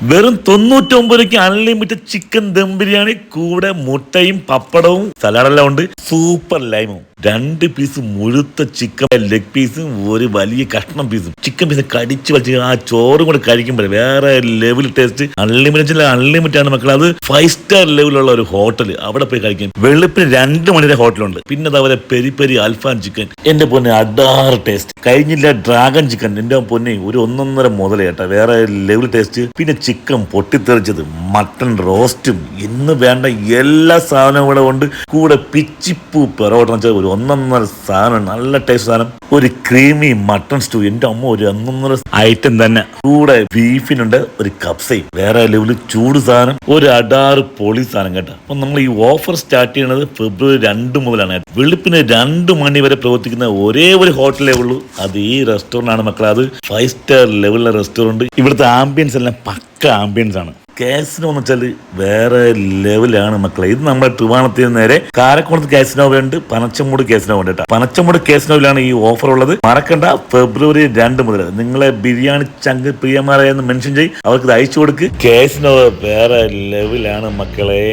വെറും 99 രൂപയ്ക്ക് unlimited chicken dum biryani, കൂടെ മുട്ടയും പപ്പടവും സലാഡെല്ലാം ഉണ്ട്. സൂപ്പർ ലൈമും, 2 പീസ് മുഴുത്ത ചിക്കൻ ലെഗ് പീസും ഒരു വലിയ കഷ്ണം പീസും. ചിക്കൻ പീസ് കടിച്ചു വലിച്ച് ആ ചോറും കൂടെ കഴിക്കുമ്പോൾ വേറെ ലെവൽ ടേസ്റ്റ്. അൺലിമിറ്റഡ് ആണ് മക്കൾ. അത് 5 സ്റ്റാർ ലെവലുള്ള ഒരു ഹോട്ടൽ, അവിടെ പോയി കഴിക്കും. വെളുപ്പിന് 2 മണിയുടെ ഹോട്ടലുണ്ട്. പിന്നെ അതുപോലെ പെരി പെരി അൽഫാൻ ചിക്കൻ, എന്റെ പൊന്നെ അടാറ് ടേസ്റ്റ്. കഴിഞ്ഞില്ല ഡ്രാഗൺ ചിക്കൻ, എന്റെ പൊന്നെ ഒരു 1.5 മുതൽ കേട്ടാ, വേറെ ലെവൽ ടേസ്റ്റ്. പിന്നെ ചിക്കൻ പൊട്ടിത്തെറിച്ചത്, മട്ടൺ റോസ്റ്റും, ഇന്ന് വേണ്ട എല്ലാ സാധനവും ഇവിടെ ഉണ്ട്. കൂടെ പിച്ചിപ്പൂ പെറോട്ട ഒരു 1.5 സാധനം, നല്ല ടേസ്റ്റ് സാധനം. ഒരു ക്രീമി മട്ടൺ സ്റ്റൂ, എന്റെ അമ്മ ഒരു 1.5 ഐറ്റം തന്നെ. കൂടെ ബീഫിനുണ്ട് ഒരു കപ്സയും, വേറെ ലെവല് ചൂട് സാധനം, ഒരു അടാറ് പൊളി സാധനം കേട്ടോ. അപ്പൊ നമ്മൾ ഈ ഓഫർ സ്റ്റാർട്ട് ചെയ്യുന്നത് ഫെബ്രുവരി 2 മുതലാണ്. വെളുപ്പിന് 2 മണി വരെ പ്രവർത്തിക്കുന്ന ഒരേ ഒരു ഹോട്ടലേ ഉള്ളൂ, അത് ഈ റെസ്റ്റോറന്റ് ആണ് മക്കളെ. അത് 5 സ്റ്റാർ ലെവലിലെ റെസ്റ്റോറന്റ്. ഇവിടുത്തെ ആംബിയൻസ് എല്ലാം പക്ക ആംബിയൻസ് ആണ്. കാസിനോ എന്ന് വെച്ചാൽ വേറെ ലെവലാണ് മക്കളെ. ഇത് നമ്മുടെ ട്രിവാണത്തിന് നേരെ കാരക്കോണത്ത് കാസിനോ ഉണ്ട്, പനച്ചമൂട് കാസിനോ ഉണ്ട് കേട്ടോ. പനച്ചമൂട് കാസിനോയിലാണ് ഈ ഓഫർ ഉള്ളത്. മറക്കണ്ട, ഫെബ്രുവരി 2 മുതൽ. നിങ്ങളെ ബിരിയാണി ചങ്ക് പ്രിയമാരെന്ന് മെൻഷൻ ചെയ്യും, അവർക്ക് ഇത് അയച്ചു കൊടുക്ക്. കാസിനോ വേറെ ലെവലാണ് മക്കളെ.